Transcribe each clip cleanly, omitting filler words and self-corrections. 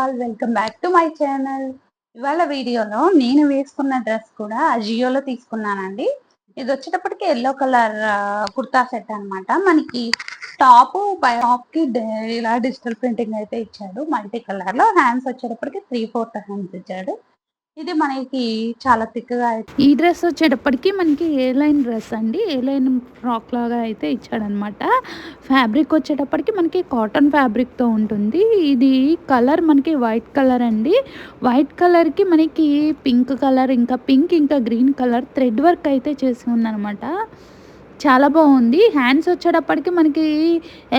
All welcome back to my channel. ఇవాళ వీడియోలో నేను వేసుకున్న డ్రెస్ కూడా అజియోలో తీసుకున్నానండి. ఇది వచ్చేటప్పటికి ఎల్లో కలర్ కుర్తా సెట్ అన్నమాట. మనకి టాప్ కి ఇలా డిజిటల్ ప్రింటింగ్ అయితే ఇచ్చాడు మల్టీ కలర్ లో. హ్యాండ్స్ వచ్చేటప్పటికి 3/4 హ్యాండ్స్ ఇచ్చాడు. ఇది మనకి చాలా థిక్‌గా ఈ డ్రెస్ వచ్చేటప్పటికి మనకి ఏ లైన్ డ్రెస్ అండి. ఏ లైన్ ఫ్రాక్ లాగా అయితే ఇచ్చాడనమాట. ఫ్యాబ్రిక్ వచ్చేటప్పటికి మనకి కాటన్ ఫ్యాబ్రిక్‌తో ఉంటుంది. ఇది కలర్ మనకి వైట్ కలర్ అండి. వైట్ కలర్‌కి మనకి పింక్ కలర్ ఇంకా గ్రీన్ కలర్ థ్రెడ్ వర్క్ అయితే చేసి ఉందనమాట. చాలా బాగుంది. హ్యాండ్స్ వచ్చేటప్పటికి మనకి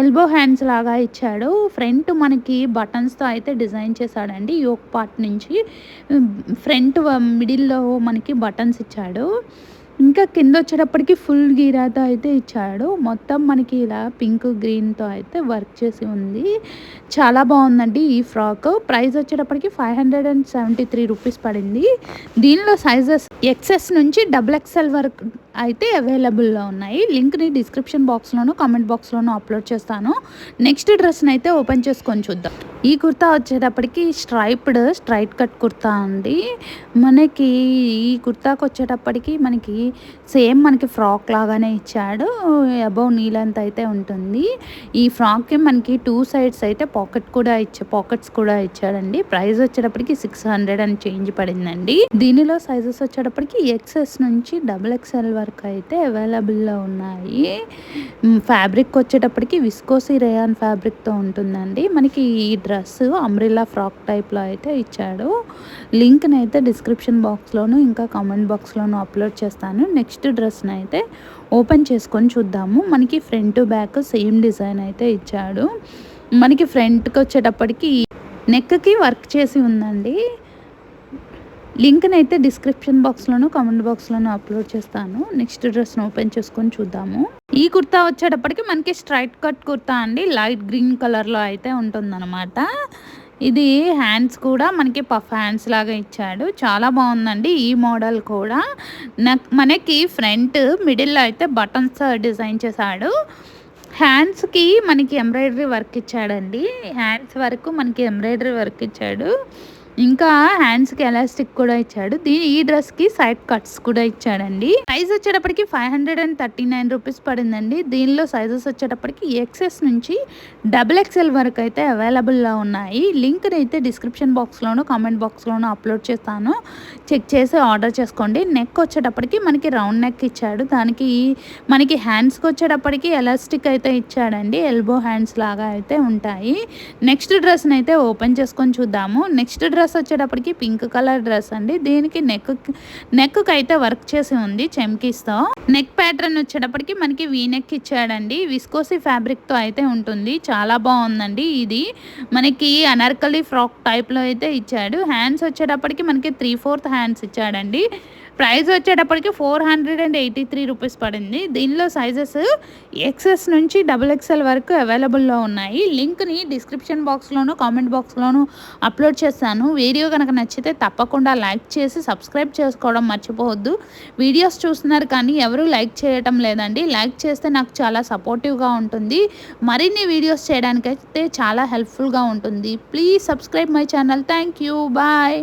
ఎల్బో హ్యాండ్స్ లాగా ఇచ్చాడు. ఫ్రంట్ మనకి బటన్స్తో అయితే డిజైన్ చేశాడండి. యోక్ పార్ట్ నుంచి ఫ్రంట్ మిడిల్లో మనకి బటన్స్ ఇచ్చాడు. ఇంకా కింద వచ్చేటప్పటికి ఫుల్ గీరాతో అయితే ఇచ్చాడు. మొత్తం మనకి ఇలా పింక్ గ్రీన్తో అయితే వర్క్ చేసి ఉంది. చాలా బాగుందండి ఈ ఫ్రాక్. ప్రైస్ వచ్చేటప్పటికి 573 రూపీస్ పడింది. దీనిలో సైజెస్ XS నుంచి XXL వరకు అయితే అవైలబుల్లో ఉన్నాయి. లింక్ని డిస్క్రిప్షన్ బాక్స్లోను కామెంట్ బాక్స్లోను అప్లోడ్ చేస్తాను. నెక్స్ట్ డ్రెస్ని అయితే ఓపెన్ చేసుకొని చూద్దాం. ఈ కుర్తా వచ్చేటప్పటికి స్ట్రైట్ కట్ కుర్తా అండి. మనకి ఈ కుర్తాకి వచ్చేటప్పటికి మనకి సేమ్ మనకి ఫ్రాక్ లాగానే ఇచ్చాడు. అబౌవ్ నీ లెంత్ అయితే ఉంటుంది. ఈ ఫ్రాక్కి మనకి 2 సైడ్స్ అయితే పాకెట్స్ కూడా ఇచ్చాడండి. ప్రైస్ వచ్చేటప్పటికి 600 అని చేంజ్ పడిందండి. దీనిలో సైజెస్ వచ్చేటప్పటికి XS నుంచి XXL వరకు అయితే అవైలబుల్లో ఉన్నాయి. ఫ్యాబ్రిక్ వచ్చేటప్పటికి విస్కోసి రేయాన్ ఫ్యాబ్రిక్తో ఉంటుందండి. మనకి ఈ డ్రెస్ అంబ్రిల్లా ఫ్రాక్ టైప్లో అయితే ఇచ్చాడు. లింక్ని అయితే డిస్క్రిప్షన్ బాక్స్లోను ఇంకా కామెంట్ బాక్స్లోను అప్లోడ్ చేస్తాను. నెక్స్ట్ డ్రెస్ని అయితే ఓపెన్ చేసుకొని చూద్దాము. మనకి ఫ్రంట్ బ్యాక్ సేమ్ డిజైన్ అయితే ఇచ్చాడు. మనకి ఫ్రంట్కి వచ్చేటప్పటికి నెక్కి వర్క్ చేసి ఉందండి. లింక్ని అయితే డిస్క్రిప్షన్ బాక్స్లోను కామెంట్ బాక్స్లోను అప్లోడ్ చేస్తాను. నెక్స్ట్ డ్రెస్ని ఓపెన్ చేసుకొని చూద్దాము. ఈ కుర్తా వచ్చేటప్పటికి మనకి స్ట్రైట్ కట్ కుర్తా అండి. లైట్ గ్రీన్ కలర్లో అయితే ఉంటుందన్నమాట. ఇది హ్యాండ్స్ కూడా మనకి పఫ్ హ్యాండ్స్ లాగా ఇచ్చాడు. చాలా బాగుందండి ఈ మోడల్ కూడా. మనకి ఫ్రంట్ మిడిల్లో అయితే బటన్స్ డిజైన్ చేశాడు. హ్యాండ్స్కి మనకి ఎంబ్రాయిడరీ వర్క్ ఇచ్చాడండి. హ్యాండ్స్ వరకు మనకి ఎంబ్రాయిడరీ వర్క్ ఇచ్చాడు. ఇంకా హ్యాండ్స్కి ఎలాస్టిక్ కూడా ఇచ్చాడు. ఈ డ్రెస్కి సైడ్ కట్స్ కూడా ఇచ్చాడండి. ప్రైస్ వచ్చేటప్పటికి 539 రూపీస్ పడిందండి. దీనిలో సైజెస్ వచ్చేటప్పటికి XS నుంచి XXL వరకు అయితే అవైలబుల్లో ఉన్నాయి. లింక్ని అయితే డిస్క్రిప్షన్ బాక్స్లోను కామెంట్ బాక్స్లోను అప్లోడ్ చేస్తాను. చెక్ చేసి ఆర్డర్ చేసుకోండి. నెక్ వచ్చేటప్పటికి మనకి రౌండ్ నెక్ ఇచ్చాడు. దానికి మనకి హ్యాండ్స్కి వచ్చేటప్పటికి ఎలాస్టిక్ అయితే ఇచ్చాడండి. ఎల్బో హ్యాండ్స్ లాగా అయితే ఉంటాయి. నెక్స్ట్ డ్రెస్ని అయితే ఓపెన్ చేసుకొని చూద్దాము. నెక్స్ట్ డ్రెస్ వచ్చేటప్పటికి పింక్ కలర్ డ్రెస్ అండి. దీనికి నెక్ అయితే వర్క్ చేసి ఉంది చెమ్కీస్తో. నెక్ ప్యాటర్న్ వచ్చేటప్పటికి మనకి వీ నెక్ ఇచ్చాడండి. విస్కోసి ఫ్యాబ్రిక్తో అయితే ఉంటుంది. చాలా బాగుందండి. ఇది మనకి అనార్కలి ఫ్రాక్ టైప్లో అయితే ఇచ్చాడు. హ్యాండ్స్ వచ్చేటప్పటికి మనకి 3/4 హ్యాండ్స్ ఇచ్చాడండి. ప్రైస్ వచ్చేటప్పటికి 483 రూపీస్ పడింది. దీనిలో సైజెస్ XS నుంచి XXL వరకు అవైలబుల్లో ఉన్నాయి. లింక్ని డిస్క్రిప్షన్ బాక్స్లోను కామెంట్ బాక్స్లోను అప్లోడ్ చేస్తాను. వీడియో కనుక నచ్చితే తప్పకుండా లైక్ చేసి సబ్స్క్రైబ్ చేసుకోవడం మర్చిపోవద్దు. వీడియోస్ చూస్తున్నారు కానీ ఎవరు లైక్ చేయటం లేదండి. లైక్ చేస్తే నాకు చాలా సపోర్టివ్గా ఉంటుంది. మరిన్ని వీడియోస్ చేయడానికైతే చాలా హెల్ప్ఫుల్గా ఉంటుంది. Please subscribe my channel. Thank you. Bye.